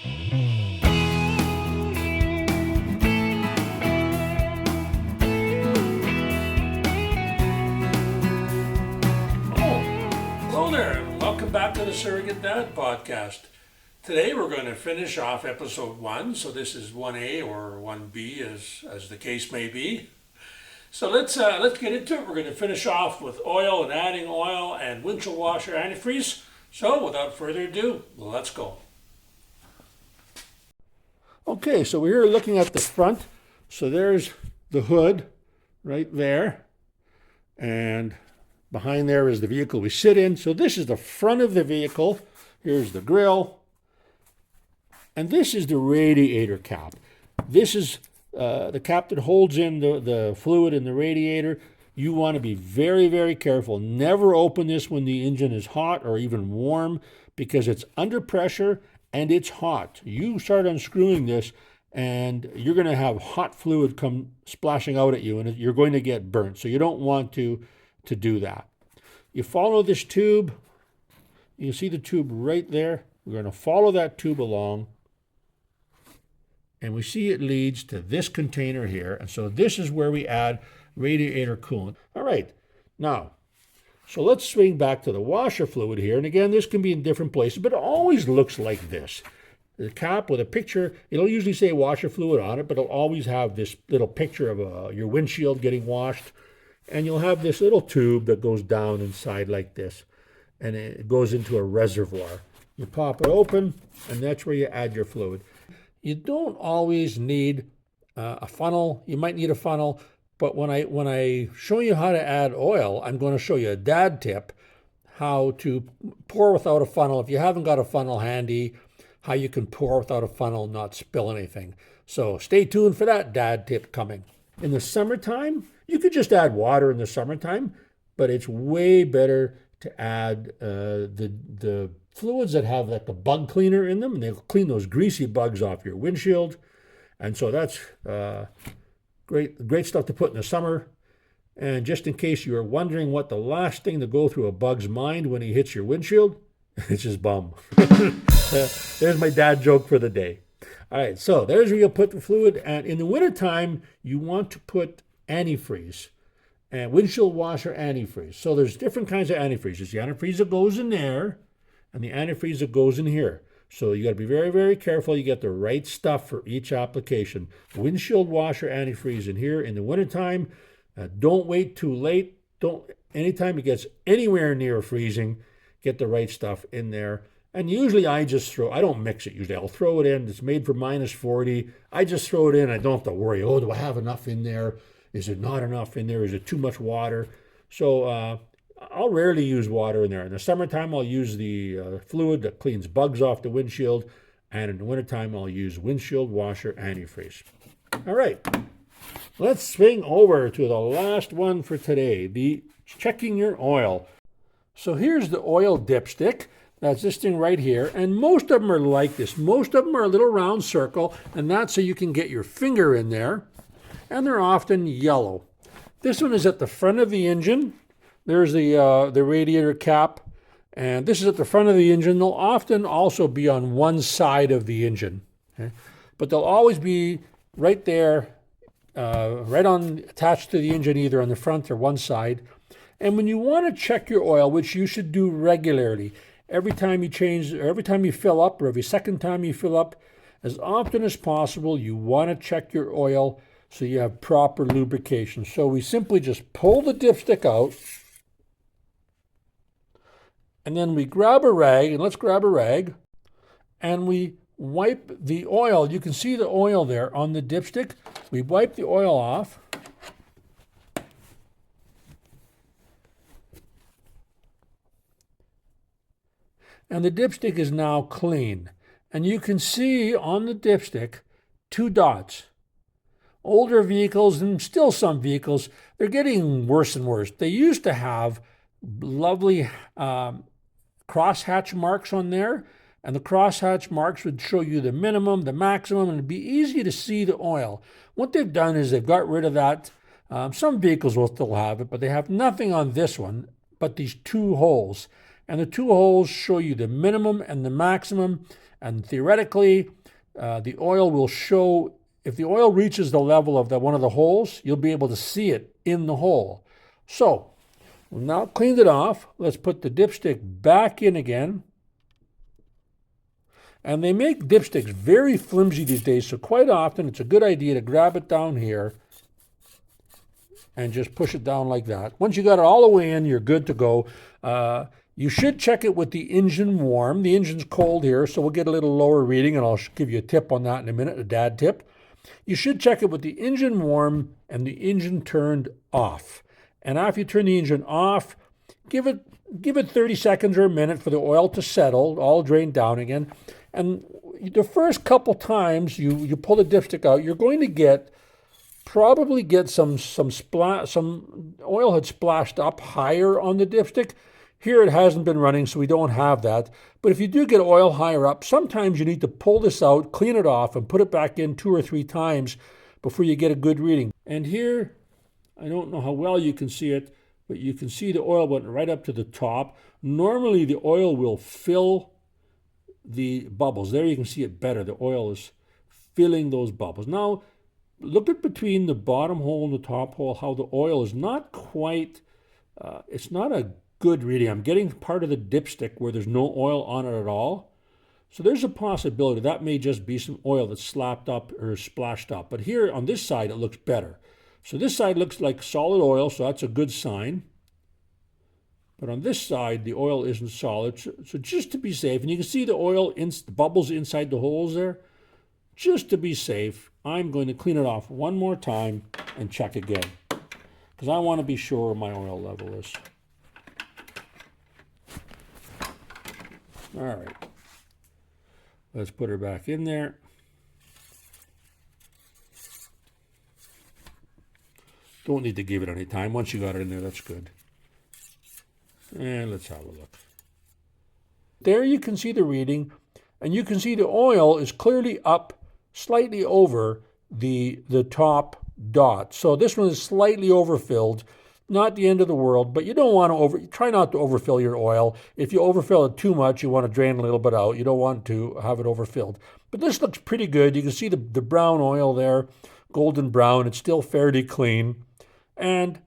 Hello there, and welcome back to the Surrogate Dad podcast. Today we're going to finish off episode 1, so this is 1A or 1B as the case may be. So let's get into it. We're going to finish off with oil and adding oil and windshield washer antifreeze. So without further ado, let's go. Okay, so we're here looking at the front. So there's the hood right there, and behind there is the vehicle we sit in. So this is the front of the vehicle. Here's the grille. And this is the radiator cap. This is the cap that holds in the fluid in the radiator. You want to be very, very careful. Never open this when the engine is hot or even warm, because it's under pressure and it's hot. You start unscrewing this and you're going to have hot fluid come splashing out at you, and you're going to get burnt. So you don't want to do that. You follow this tube. You see the tube right there. We're going to follow that tube along. And we see it leads to this container here. And so this is where we add radiator coolant. All right, now, so let's swing back to the washer fluid here. And again, this can be in different places, but it always looks like this. The cap with a picture, it'll usually say washer fluid on it, but it'll always have this little picture of your windshield getting washed. And you'll have this little tube that goes down inside like this. And it goes into a reservoir. You pop it open, and that's where you add your fluid. You don't always need a funnel. You might need a funnel, but when I show you how to add oil, I'm going to show you a dad tip, how to pour without a funnel. If you haven't got a funnel handy, how you can pour without a funnel, not spill anything. So stay tuned for that dad tip coming. In the summertime, you could just add water in the summertime, but it's way better to add the fluids that have like the bug cleaner in them, and they'll clean those greasy bugs off your windshield. And so that's great stuff to put in the summer. And just in case you are wondering what the last thing to go through a bug's mind when he hits your windshield, it's his bum. There's my dad joke for the day. All right, so there's where you'll put the fluid. And in the wintertime, you want to put antifreeze and windshield washer antifreeze. So there's different kinds of antifreeze. There's the antifreeze that goes in there, and the antifreeze that goes in here. So you got to be very, very careful you get the right stuff for each application. Windshield washer antifreeze in here in the wintertime. Don't wait too late. Anytime it gets anywhere near freezing, get the right stuff in there. And usually I don't mix it usually. I'll throw it in. It's made for minus 40. I just throw it in. I don't have to worry, do I have enough in there? Is it not enough in there? Is it too much water? So I'll rarely use water in there. In the summertime, I'll use the fluid that cleans bugs off the windshield. And in the wintertime, I'll use windshield washer antifreeze. All right, let's swing over to the last one for today, the checking your oil. So here's the oil dipstick. That's this thing right here. And most of them are like this. Most of them are a little round circle, and that's so you can get your finger in there. And they're often yellow. This one is at the front of the engine. There's the radiator cap, and this is at the front of the engine. They'll often also be on one side of the engine, okay? But they'll always be right there, attached to the engine, either on the front or one side. And when you want to check your oil, which you should do regularly, every time you change, or every time you fill up, or every second time you fill up, as often as possible, you want to check your oil so you have proper lubrication. So we simply just pull the dipstick out, and then we grab a rag, and let's grab a rag, and we wipe the oil. You can see the oil there on the dipstick. We wipe the oil off. And the dipstick is now clean. And you can see on the dipstick 2 dots. Older vehicles, and still some vehicles, they're getting worse and worse. They used to have lovely crosshatch marks on there, and the crosshatch marks would show you the minimum, the maximum, and it'd be easy to see the oil. What they've done is they've got rid of that. Some vehicles will still have it, but they have nothing on this one but these 2 holes. And the two holes show you the minimum and the maximum. And theoretically, the oil will show, if the oil reaches the level of one of the holes, you'll be able to see it in the hole. So, we've now cleaned it off. Let's put the dipstick back in again. And they make dipsticks very flimsy these days, so quite often it's a good idea to grab it down here and just push it down like that. Once you got it all the way in, you're good to go. You should check it with the engine warm. The engine's cold here, so we'll get a little lower reading, and I'll give you a tip on that in a minute, a dad tip. You should check it with the engine warm and the engine turned off. And after you turn the engine off, give it 30 seconds or a minute for the oil to settle, all drain down again. And the first couple times you pull the dipstick out, you're going to probably get some oil had splashed up higher on the dipstick. Here it hasn't been running, so we don't have that. But if you do get oil higher up, sometimes you need to pull this out, clean it off, and put it back in 2 or 3 times before you get a good reading. And here, I don't know how well you can see it, but you can see the oil went right up to the top. Normally the oil will fill the bubbles. There you can see it better. The oil is filling those bubbles. Now, look at between the bottom hole and the top hole, how the oil is not quite, it's not a good reading. I'm getting part of the dipstick where there's no oil on it at all. So there's a possibility that may just be some oil that's slapped up or splashed up. But here on this side, it looks better. So this side looks like solid oil, so that's a good sign. But on this side, the oil isn't solid. So just to be safe, and you can see the oil, the bubbles inside the holes there. Just to be safe, I'm going to clean it off one more time and check again, because I want to be sure my oil level is. All right, let's put her back in there. Don't need to give it any time. Once you got it in there, that's good. And let's have a look. There you can see the reading, and you can see the oil is clearly up slightly over the top dot. So this one is slightly overfilled. Not the end of the world, but you don't want to try not to overfill your oil. If you overfill it too much, you want to drain a little bit out. You don't want to have it overfilled. But this looks pretty good. You can see the brown oil there, golden brown. It's still fairly clean. And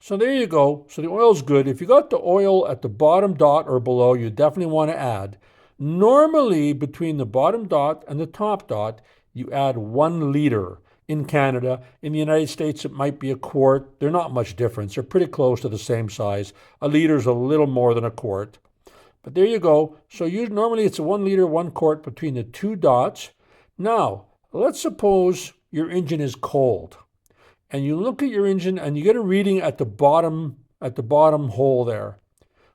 so there you go. So the oil's good. If you got the oil at the bottom dot or below, you definitely want to add. Normally, between the bottom dot and the top dot, you add 1 liter. In Canada. In the United States, it might be a quart. They're not much difference. They're pretty close to the same size. A liter is a little more than a quart. But there you go. So normally it's a 1 liter, 1 quart between the 2 dots. Now, let's suppose your engine is cold. And you look at your engine and you get a reading at the bottom hole there.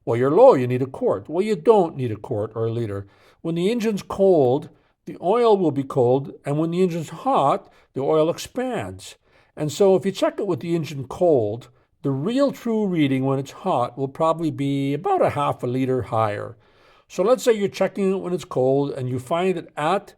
Well, you're low, you need a quart. Well, you don't need a quart or a liter. When the engine's cold, the oil will be cold, and when the engine's hot, the oil expands. And so if you check it with the engine cold, the real true reading when it's hot will probably be about a half a liter higher. So let's say you're checking it when it's cold and you find it at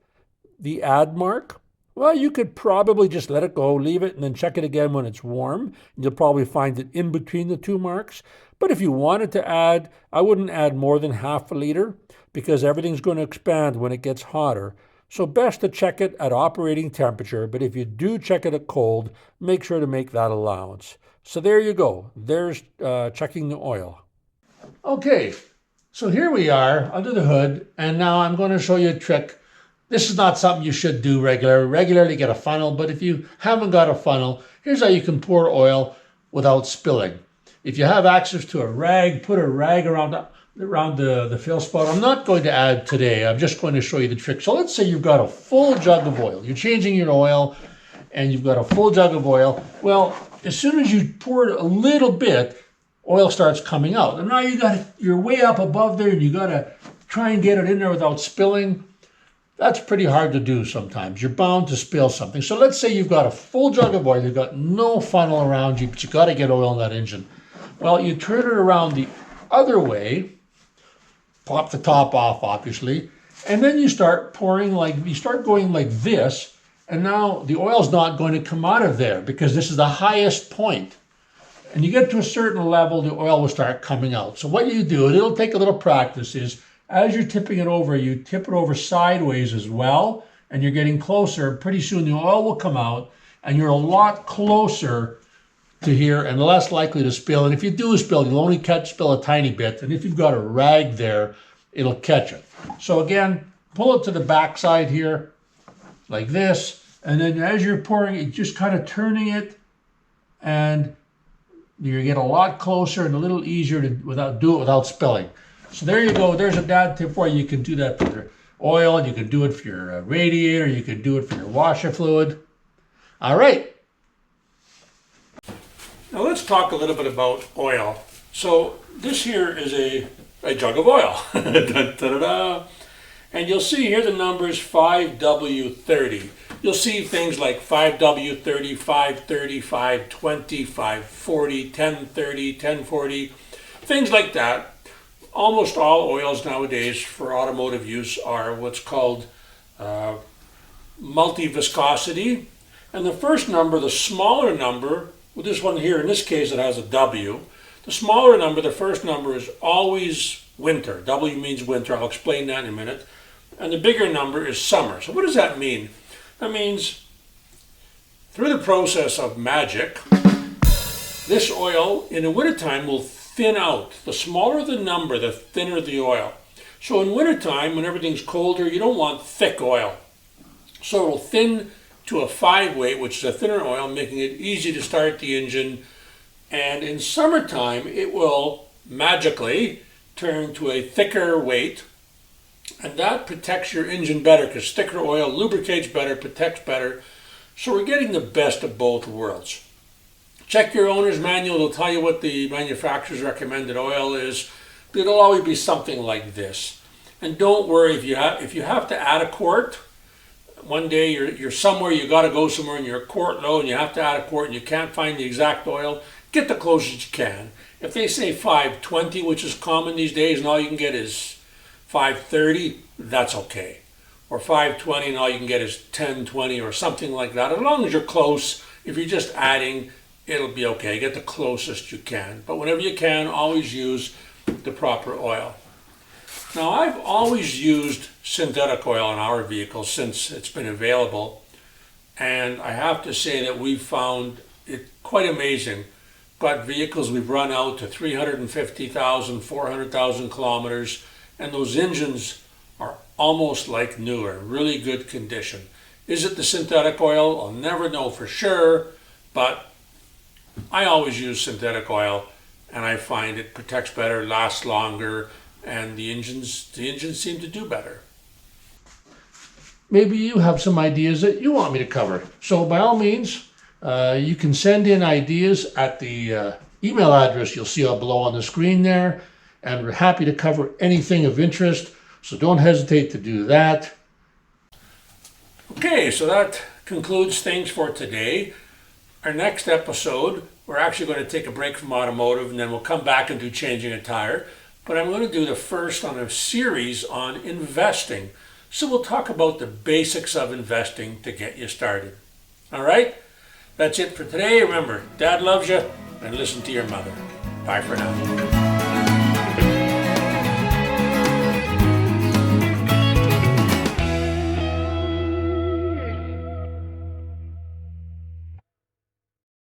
the add mark. Well, you could probably just let it go, leave it, and then check it again when it's warm. You'll probably find it in between the 2 marks. But if you wanted to add, I wouldn't add more than half a liter, because everything's going to expand when it gets hotter. So best to check it at operating temperature, but if you do check it at cold, make sure to make that allowance. So there you go. There's checking the oil. Okay, so here we are under the hood, and now I'm going to show you a trick. This is not something you should do regularly get a funnel, but if you haven't got a funnel, here's how you can pour oil without spilling. If you have access to a rag, put a rag around the fill spot. I'm not going to add today. I'm just going to show you the trick. So let's say you've got a full jug of oil. You're changing your oil and you've got a full jug of oil. Well, as soon as you pour it a little bit, oil starts coming out. And now you're way up above there and you got to try and get it in there without spilling. That's pretty hard to do sometimes. You're bound to spill something. So let's say you've got a full jug of oil. You've got no funnel around you, but you got to get oil in that engine. Well, you turn it around the other way, pop the top off, obviously, and then you start going like this, and now the oil's not going to come out of there because this is the highest point. and you get to a certain level, the oil will start coming out. So what you do, and it'll take a little practice, is as you're tipping it over, you tip it over sideways as well, and you're getting closer. Pretty soon the oil will come out, and you're a lot closer to here and less likely to spill. And if you do spill, you'll only spill a tiny bit. And if you've got a rag there, it'll catch it. So again, pull it to the back side here, like this. And then as you're pouring it, just kind of turning it, and you get a lot closer and a little easier to do it without spilling. So there you go. There's a dad tip for you. You can do that for your oil. You can do it for your radiator. You can do it for your washer fluid. All right. Now let's talk a little bit about oil. So this here is a jug of oil. Dun, dun, dun. And you'll see here the numbers 5W30. You'll see things like 5W30, 530, 520, 540, 1030, 1040, things like that. Almost all oils nowadays for automotive use are what's called multi-viscosity. And the first number, the smaller number, well, this one here, in this case, it has a W. The smaller number, the first number, is always winter. W means winter. I'll explain that in a minute. And the bigger number is summer. So what does that mean? That means through the process of magic, this oil in the wintertime will thin out. The smaller the number, the thinner the oil. So in wintertime, when everything's colder, you don't want thick oil. So it'll thin to a 5 weight, which is a thinner oil, making it easy to start the engine. And in summertime, it will magically turn to a thicker weight, and that protects your engine better because thicker oil lubricates better, protects better. So we're getting the best of both worlds. Check your owner's manual. It'll tell you what the manufacturer's recommended oil is. But it'll always be something like this. And don't worry if you have to add a quart. One day you're somewhere, you got to go somewhere and you're a quart low and you have to add a quart and you can't find the exact oil, get the closest you can. If they say 520, which is common these days, and all you can get is 530, that's okay. Or 520 and all you can get is 1020 or something like that. As long as you're close, if you're just adding, it'll be okay. Get the closest you can. But whenever you can, always use the proper oil. Now, I've always used synthetic oil in our vehicles since it's been available, and I have to say that we've found it quite amazing. Got vehicles we've run out to 350,000, 400,000 kilometers, and those engines are almost like new, in really good condition. Is it the synthetic oil? I'll never know for sure, but I always use synthetic oil, and I find it protects better, lasts longer, and the engines seem to do better. Maybe you have some ideas that you want me to cover. So by all means, you can send in ideas at the email address you'll see below on the screen there, and we're happy to cover anything of interest, so don't hesitate to do that. Okay, so that concludes things for today. Our next episode, we're actually going to take a break from automotive, and then we'll come back and do changing a tire. But I'm going to do the first on a series on investing. So we'll talk about the basics of investing to get you started. All right? That's it for today. Remember, Dad loves you, and listen to your mother. Bye for now.